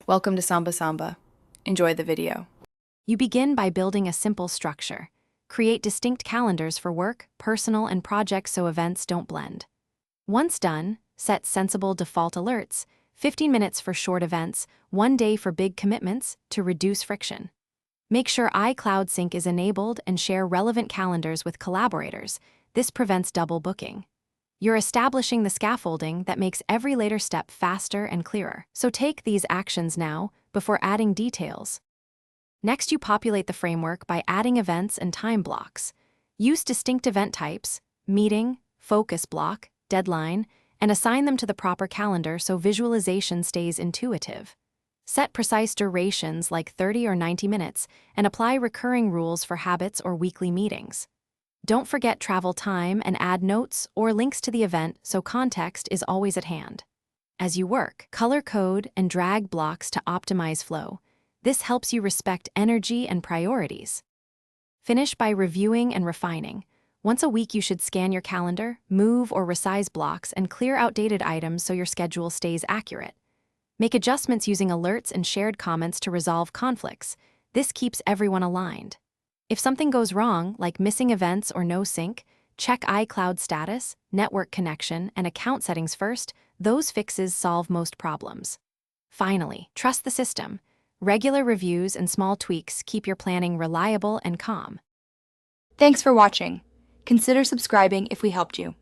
Welcome to Samba Samba. Enjoy the video. You begin by building a simple structure. Create distinct calendars for work, personal, and projects so events don't blend. Once done, set sensible default alerts, 15 minutes for short events, 1 day for big commitments to reduce friction. Make sure iCloud Sync is enabled and share relevant calendars with collaborators. This prevents double booking. You're establishing the scaffolding that makes every later step faster and clearer. So take these actions now before adding details. Next, you populate the framework by adding events and time blocks. Use distinct event types, meeting, focus block, deadline, and assign them to the proper calendar so visualization stays intuitive. Set precise durations like 30 or 90 minutes and apply recurring rules for habits or weekly meetings. Don't forget travel time and add notes or links to the event so context is always at hand. As you work, color code and drag blocks to optimize flow. This helps you respect energy and priorities. Finish by reviewing and refining. Once a week, you should scan your calendar, move or resize blocks, and clear outdated items so your schedule stays accurate. Make adjustments using alerts and shared comments to resolve conflicts. This keeps everyone aligned. If something goes wrong, like missing events or no sync, check iCloud status, network connection, and account settings first. Those fixes solve most problems. Finally, trust the system. Regular reviews and small tweaks keep your planning reliable and calm. Thanks for watching. Consider subscribing if we helped you.